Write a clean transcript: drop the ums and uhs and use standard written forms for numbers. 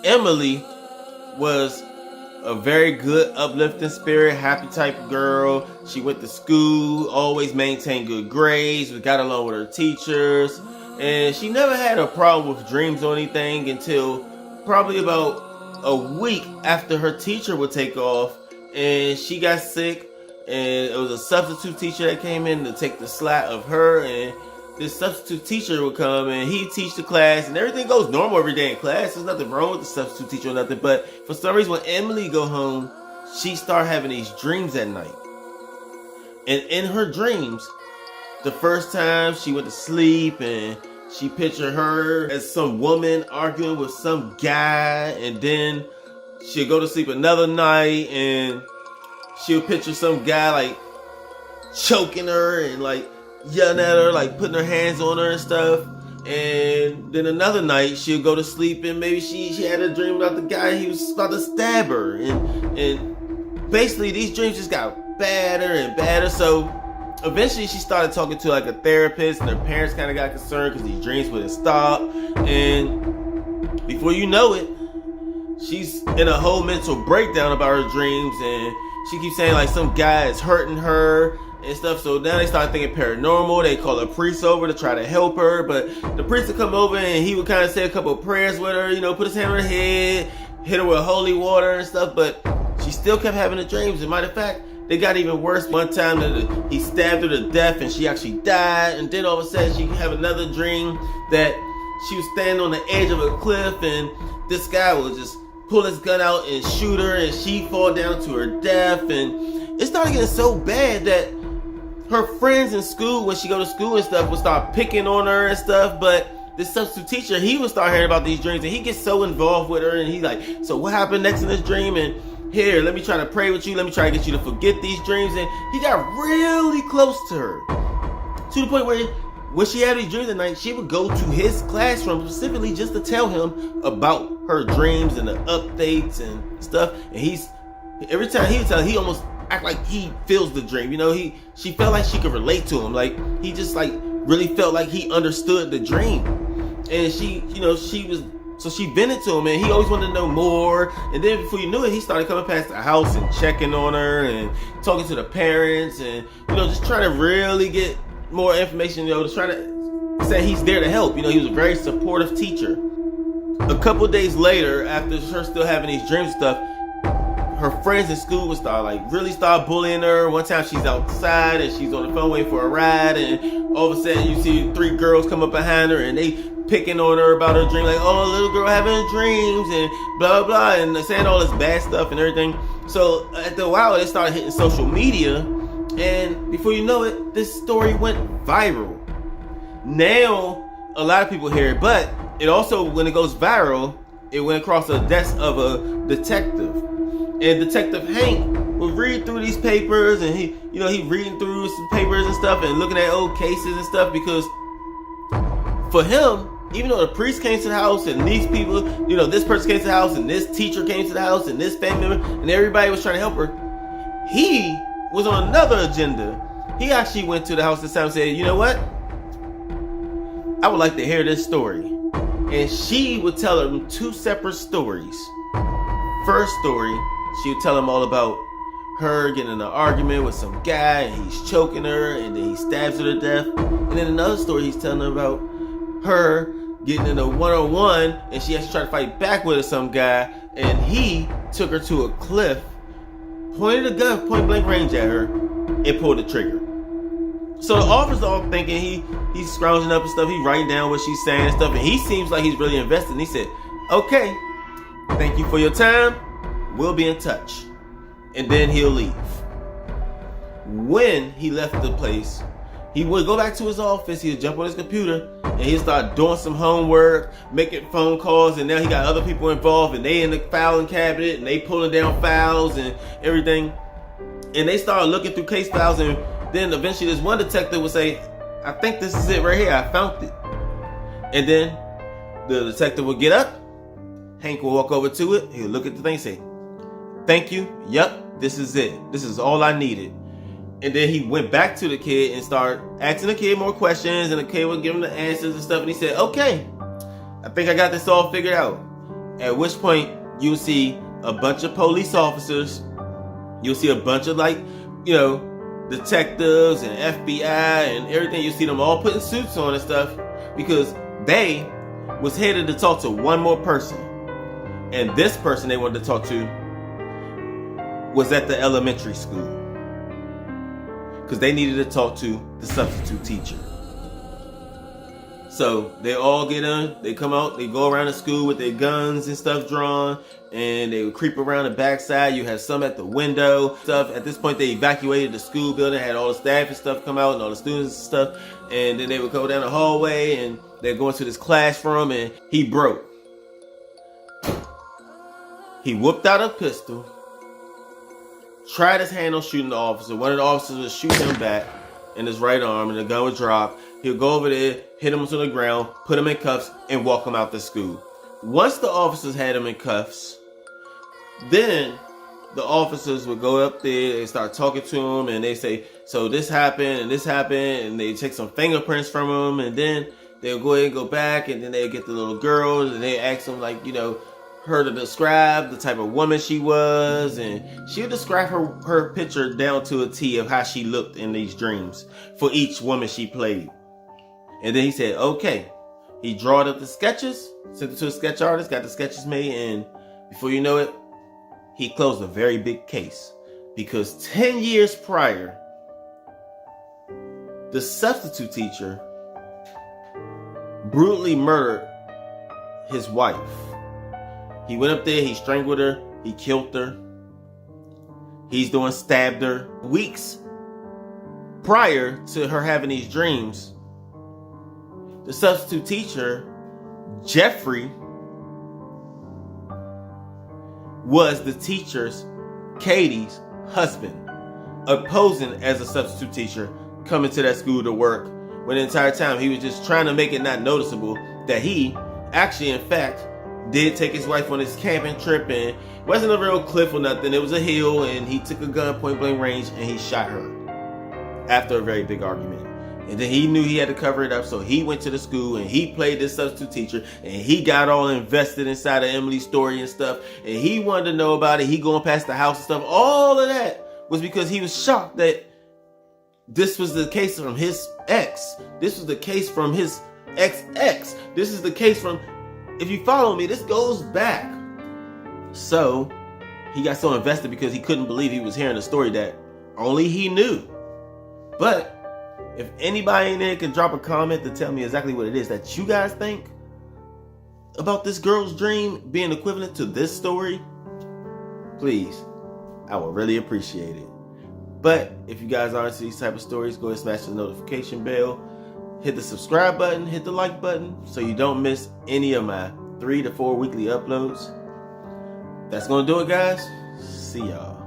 Emily was a very good, uplifting spirit, happy type of girl. She went to school, always maintained good grades, got along with her teachers, and she never had a problem with dreams or anything until probably about a week after her teacher would take off, and she got sick, and it was a substitute teacher that came in to take the slack of her, and this substitute teacher would come and he'd teach the class and everything goes normal every day in class. There's nothing wrong with the substitute teacher or nothing, but for some reason when Emily go home, she started having these dreams at night. And in her dreams, the first time she went to sleep and she pictured her as some woman arguing with some guy, and then she'll go to sleep another night and she'll picture some guy like choking her and like yelling at her, like putting her hands on her and stuff. And then another night she'll go to sleep and maybe she had a dream about the guy, he was about to stab her, and basically these dreams just got badder and badder. So eventually she started talking to like a therapist, and her parents kind of got concerned because these dreams wouldn't stop, and before you know it, she's in a whole mental breakdown about her dreams, and she keeps saying like some guy is hurting her and stuff. So now they start thinking paranormal. They call a priest over to try to help her, but the priest would come over and he would kind of say a couple of prayers with her, put his hand on her head, hit her with holy water and stuff, but she still kept having the dreams. As a matter of fact, they got even worse. One time that he stabbed her to death and she actually died, and then all of a sudden she have another dream that she was standing on the edge of a cliff and this guy would just pull his gun out and shoot her and she fall down to her death. And it started getting so bad that her friends in school, when she go to school and stuff, would start picking on her and stuff. But this substitute teacher, he would start hearing about these dreams and he gets so involved with her, and he's like, so what happened next in this dream? And here, let me try to pray with you, let me try to get you to forget these dreams. And he got really close to her, to the point where when she had these dreams at night, she would go to his classroom specifically just to tell him about her dreams and the updates and stuff. And every time he would tell her, he almost act like he feels the dream. She felt like she could relate to him. Like he just like really felt like he understood the dream. And she vented to him, and he always wanted to know more. And then before you knew it, he started coming past the house and checking on her and talking to the parents and just trying to really get more information, to try to say he's there to help. He was a very supportive teacher. A couple days later, after her still having these dreams and stuff, her friends in school would really start bullying her. One time she's outside and she's on the phone waiting for a ride, and all of a sudden you see 3 girls come up behind her and they picking on her about her dream, like, oh, little girl having dreams and blah blah, and they're saying all this bad stuff and everything. So after a while, they started hitting social media, and before you know it, this story went viral. Now a lot of people hear it, but it also, when it goes viral, it went across the desk of a detective. And Detective Hank would read through these papers, and he reading through some papers and stuff and looking at old cases and stuff, because for him, even though the priest came to the house and these people, this person came to the house and this teacher came to the house and this family member and everybody was trying to help her, he was on another agenda. He actually went to the house this time and said, you know what? I would like to hear this story. And she would tell him 2 separate stories. First story, she would tell him all about her getting in an argument with some guy and he's choking her and then he stabs her to death. And then another story, he's telling her about her getting in a one-on-one and she has to try to fight back with some guy, and he took her to a cliff, pointed a gun point blank range at her, and pulled the trigger. So the officer's all thinking he's scrounging up and stuff, he's writing down what she's saying and stuff, and he seems like he's really invested. And he said, okay, thank you for your time, we'll be in touch. And then he'll leave. When he left the place, he would go back to his office, he would jump on his computer, and he'd start doing some homework, making phone calls, and now he got other people involved, and they in the filing cabinet, and they pulling down files and everything. And they started looking through case files, and then eventually this one detective would say, I think this is it right here, I found it. And then the detective would get up, Hank will walk over to it, he would look at the thing and say, thank you, yep, this is it. This is all I needed. And then he went back to the kid and started asking the kid more questions, and the kid would give him the answers and stuff. And he said, okay, I think I got this all figured out. At which point you'll see a bunch of police officers. You'll see a bunch of detectives and FBI and everything. You see them all putting suits on and stuff because they was headed to talk to one more person. And this person they wanted to talk to was at the elementary school because they needed to talk to the substitute teacher. So they all get in, they come out, they go around the school with their guns and stuff drawn, and they would creep around the backside. You have some at the window, stuff. At this point, they evacuated the school building, had all the staff and stuff come out and all the students and stuff, and then they would go down the hallway and they'd go into this classroom, and he broke. He whipped out a pistol, tried his hand on shooting the officer. One of the officers would shoot him back in his right arm, and the gun would drop. He'll go over there, hit him to the ground, put him in cuffs, and walk him out the school. Once the officers had him in cuffs, then the officers would go up there and start talking to him, and they say, so this happened, and they take some fingerprints from him, and then they'll go ahead and go back, and then they'll get the little girls, and they ask them, her to describe the type of woman she was, and she'll describe her picture down to a T of how she looked in these dreams for each woman she played. And then he said, okay. He drawed up the sketches, sent it to a sketch artist, got the sketches made, and before you know it, he closed a very big case. Because 10 years prior, the substitute teacher brutally murdered his wife. He went up there, he strangled her, he killed her. Stabbed her. Weeks prior to her having these dreams, the substitute teacher, Jeffrey, was the teacher's, Katie's, husband, opposing as a substitute teacher, coming to that school to work, when the entire time he was just trying to make it not noticeable that he actually, in fact, did take his wife on his camping trip, and it wasn't a real cliff or nothing. It was a hill, and he took a gun point blank range and he shot her after a very big argument. And then he knew he had to cover it up, so he went to the school and he played this substitute teacher, and he got all invested inside of Emily's story and stuff, and he wanted to know about it. He going past the house and stuff. All of that was because he was shocked that this was the case from his ex. This was the case from his ex-ex. This is the case from, if you follow me, this goes back. So he got so invested because he couldn't believe he was hearing a story that only he knew. But if anybody in there can drop a comment to tell me exactly what it is that you guys think about this girl's dream being equivalent to this story, please, I would really appreciate it. But if you guys are into these type of stories, go ahead and smash the notification bell, hit the subscribe button, hit the like button, so you don't miss any of my 3 to 4 weekly uploads. That's gonna do it, guys. See y'all.